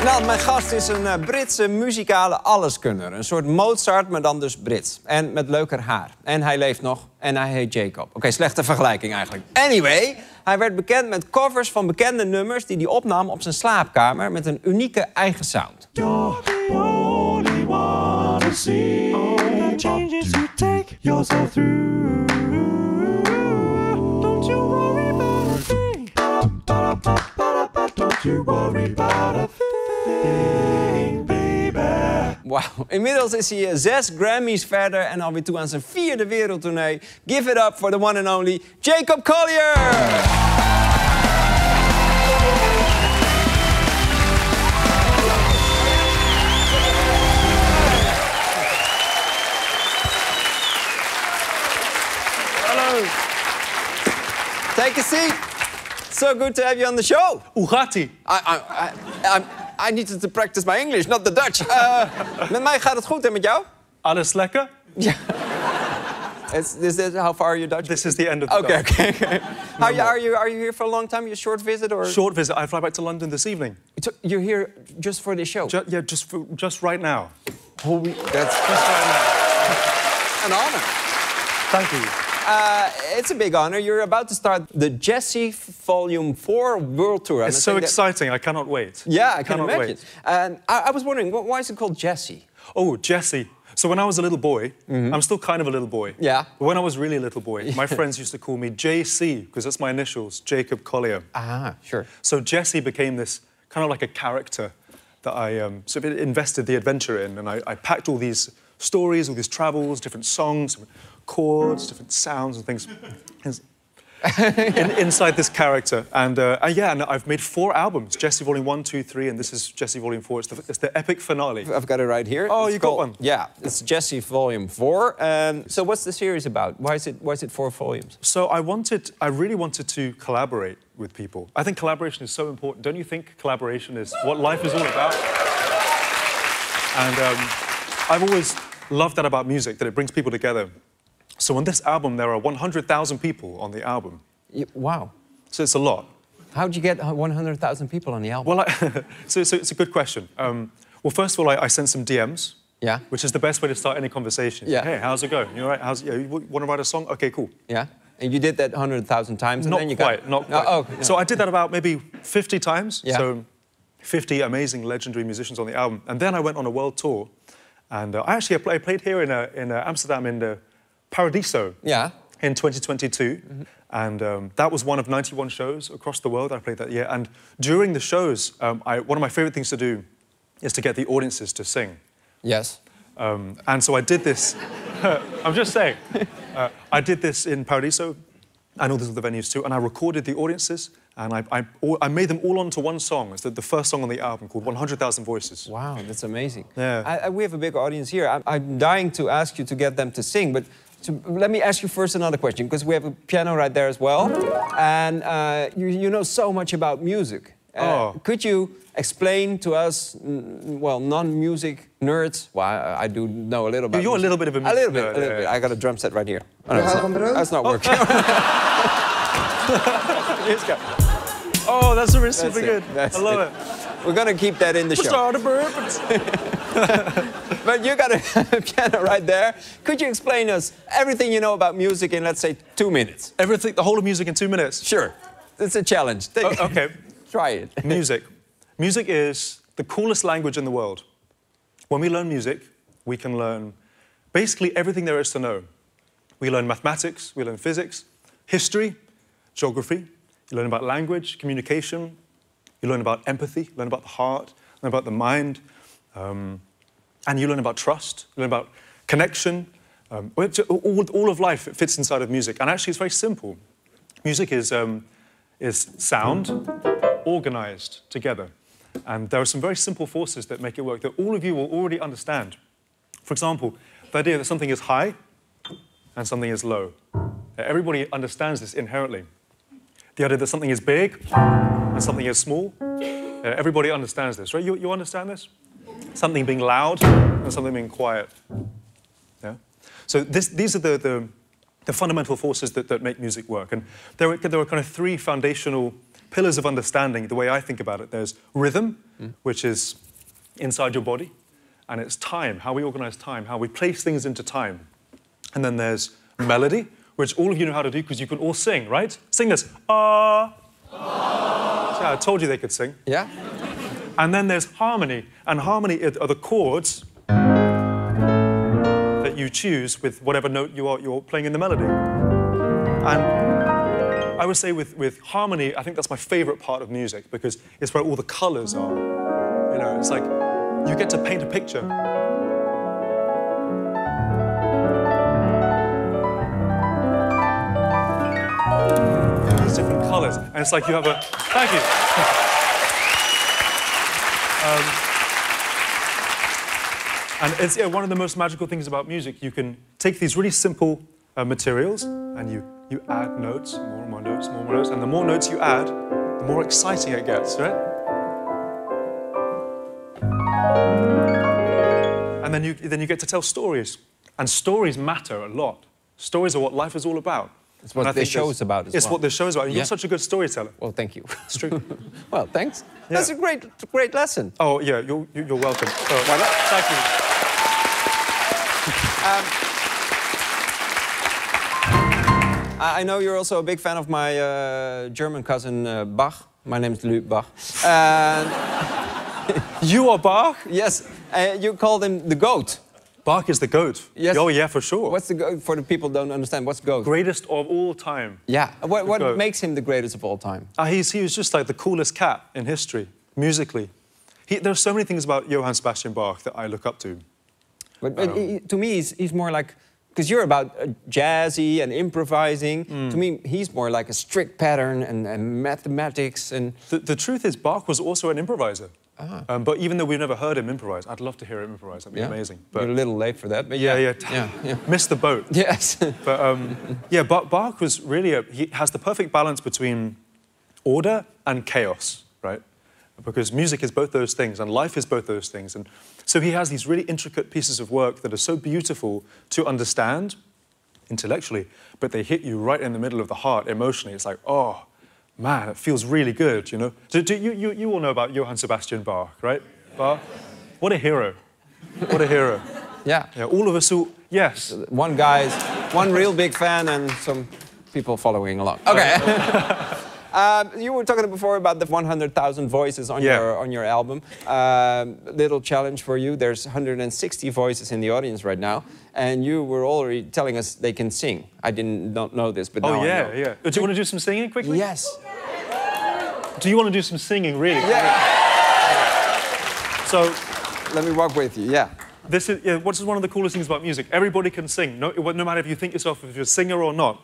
Nou, mijn gast is een Britse muzikale alleskunner. Een soort Mozart, maar dan dus Brits. En met leuker haar. En hij leeft nog en hij heet Jacob. Oké, slechte vergelijking eigenlijk. Anyway, hij werd bekend met covers van bekende nummers die hij opnam op zijn slaapkamer met een unieke eigen sound. You're the only one to see all the changes you take yourself through. Don't you worry about a thing. Don't you worry about a thing, baby. Wauw, inmiddels is hij 6 Grammys verder en alweer toe aan zijn 4e wereldtournee. Give it up for the one and only Jacob Collier! Take a seat. So good to have you on the show. Hoe gaat ie? I needed to practice my English, not the Dutch. Met mij gaat het goed en met jou? Alles lekker? Ja. Is this how far are you Dutch? This is the end of the Okay. Are you here for a long time? You a short visit or? Short visit. I fly back to London this evening. You're here just for this show? Just right now. That's just right now. An honor. Thank you. It's a big honor. You're about to start the Jesse Volume 4 World Tour. It's so exciting. I cannot wait. Yeah, I can cannot imagine. wait. And I was wondering, why is it called Jesse? Oh, Jesse. So when I was a little boy, I'm still kind of a little boy. Yeah. But when I was really a little boy, my friends used to call me JC, because that's my initials, Jacob Collier. Ah, sure. So Jesse became this kind of like a character that I sort of invested the adventure in. And I packed all these stories, all these travels, different songs, chords, different sounds and things inside this character. And and I've made 4 albums, Jesse Volume 1, 2, 3, and this is Jesse Volume 4. It's the epic finale. I've got it right here. Oh, it's you got one? Yeah, it's Jesse Volume 4. So what's the series about? Why is it 4 volumes? So I really wanted to collaborate with people. I think collaboration is so important. Don't you think collaboration is what life is all about? And I've always loved that about music, that it brings people together. So on this album, there are 100,000 people on the album. Wow. So it's a lot. How'd you get 100,000 people on the album? Well, so it's a good question. Well, first of all, I sent some DMs. Yeah. Which is the best way to start any conversation. Yeah. Hey, how's it going? You all right? You want to write a song? Okay, cool. Yeah. And you did that 100,000 times, and not then you quite, got... Not quite. Oh, no. So I did that about maybe 50 times. Yeah. So 50 amazing, legendary musicians on the album. And then I went on a world tour. And I played here in Amsterdam in the Paradiso in 2022. And that was one of 91 shows across the world I played that year. And during the shows, one of my favorite things to do is to get the audiences to sing. Yes. And so I did this. I'm just saying. I did this in Paradiso and all these other venues too. And I recorded the audiences. And I made them all onto one song. It's the first song on the album called 100,000 Voices. Wow, that's amazing. Yeah. We have a big audience here. I'm dying to ask you to get them to sing, but let me ask you first another question, because we have a piano right there as well. And you know so much about music. Could you explain to us, well, non-music nerds? Well, I do know a little bit. You're a little bit of a music nerd. A little bit. I got a drum set right here. Oh, no, that's not working. Oh, that's super good. I love it. We're going to keep that in the show. But you got a piano right there. Could you explain us everything you know about music in, let's say, 2 minutes? Everything, the whole of music in 2 minutes? Sure. It's a challenge. Okay. Try it. Music. Music is the coolest language in the world. When we learn music, we can learn basically everything there is to know. We learn mathematics, we learn physics, history, geography. You learn about language, communication. You learn about empathy, you learn about the heart, learn about the mind. And you learn about trust, you learn about connection. All of life fits inside of music. And actually, it's very simple. Music is sound organized together. And there are some very simple forces that make it work that all of you will already understand. For example, the idea that something is high and something is low. Everybody understands this inherently. The idea that something is big and something is small. Everybody understands this, right? You understand this? Something being loud and something being quiet. Yeah? So these are the fundamental forces that make music work. And there are kind of 3 foundational pillars of understanding, the way I think about it. There's rhythm, which is inside your body, and it's time, how we organize time, how we place things into time. And then there's melody, which all of you know how to do because you can all sing, right? Sing this. Ah. So I told you they could sing. Yeah. And then there's harmony, and harmony are the chords that you choose with whatever note you're playing in the melody. And I would say with harmony, I think that's my favorite part of music because it's where all the colors are. You know, it's like you get to paint a picture. These different colors, and it's like you have a. Thank you. And it's one of the most magical things about music. You can take these really simple materials and you add notes, more and more notes, more and more notes, and the more notes you add, the more exciting it gets, right? And then you get to tell stories. And stories matter a lot. Stories are what life is all about. It's what this show is about as well. It's what this show is about. And you're such a good storyteller. Well, thank you. It's true. Well, thanks. Yeah. That's a great lesson. Oh, yeah, you're welcome. Why not? Thank you. I know you're also a big fan of my German cousin Bach. My name is Lubach. And You are Bach? yes, you called him the GOAT. Bach is the GOAT. Yes. Oh, yeah, for sure. What's the GOAT? For the people who don't understand, what's GOAT? Greatest of all time. Yeah. What GOAT. makes him the greatest of all time? He was just like the coolest cat in history, musically. There are so many things about Johann Sebastian Bach that I look up to. But to me, he's more like, because you're about jazzy and improvising. To me, he's more like a strict pattern and mathematics. And The truth is, Bach was also an improviser. But even though we've never heard him improvise, I'd love to hear him improvise. That'd be amazing. But you're a little late for that. But yeah. yeah. Missed the boat. Yes. But yeah, Bach was really he has the perfect balance between order and chaos, right? Because music is both those things, and life is both those things. And so he has these really intricate pieces of work that are so beautiful to understand intellectually, but they hit you right in the middle of the heart emotionally. It's like, oh, man, it feels really good, you know? You all know about Johann Sebastian Bach, right? Bach? What a hero. What a hero. Yeah. Yeah, all of us who, yes. One real big fan and some people following along. Okay. You were talking before about the 100,000 voices on your album. Little challenge for you. There's 160 voices in the audience right now, and you were already telling us they can sing. I don't know this, but now I know. Yeah. Do you want to do some singing quickly? Yes. Do you want to do some singing, really? Yeah. So, let me walk with you. Yeah. this is what's one of the coolest things about music. Everybody can sing, no matter if you think yourself if you're a singer or not.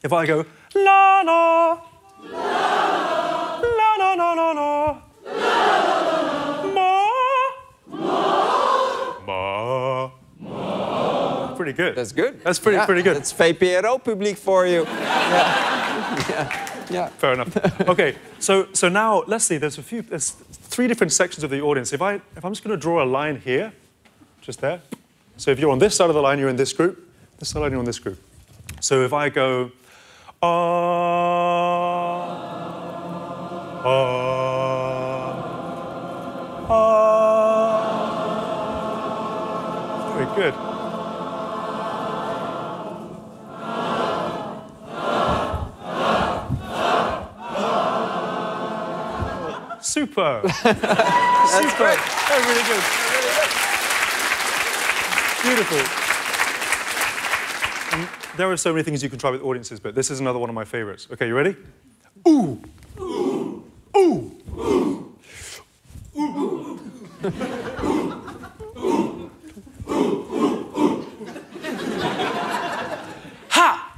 If I go la la. La la la la la la. Ma. Pretty good. That's good. That's pretty good. That's VPRO publiek for you. Yeah. Fair enough. Okay, so now let's see. There's three different sections of the audience. If I'm just going to draw a line here, just there. So if you're on this side of the line, you're in this group. This side of the line, you're on this group. So if I go, very good. Super. That's great. That's really good. Beautiful. And there are so many things you can try with audiences, but this is another one of my favorites. Okay, you ready? Ooh. Ooh. Ooh. Ooh. Ha!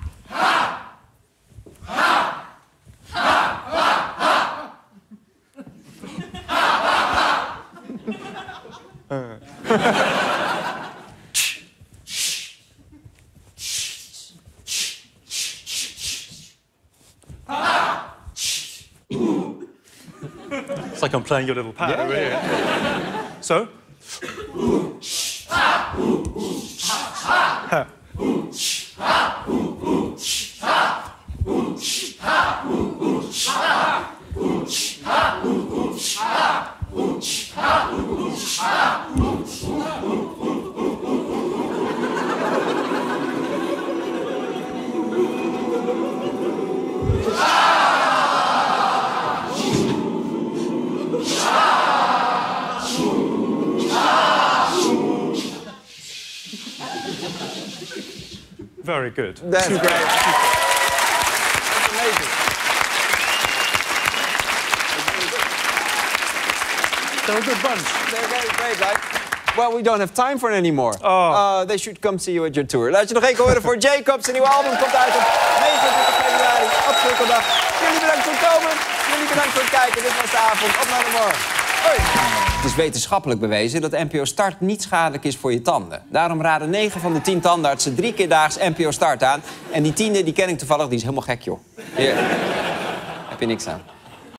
It's like I'm playing your little pad over here. So. Very good. That's great. That's amazing. They're a good bunch. They're very great, right? Well, we don't have time for it anymore. Oh. They should come see you at your tour. Laat je nog één keer horen voor Jacobs. Zijn nieuwe album komt uit op 29 februari op Cirkeldag. Jullie bedankt voor het komen. Jullie bedankt voor het kijken. Dit was de avond. Op naar de morgen. Hoi. Het is wetenschappelijk bewezen dat NPO Start niet schadelijk is voor je tanden. Daarom raden 9 van de 10 tandartsen 3 keer daags NPO Start aan. En die 10e, die ken ik toevallig, die is helemaal gek, joh. Hier. Heb je niks aan.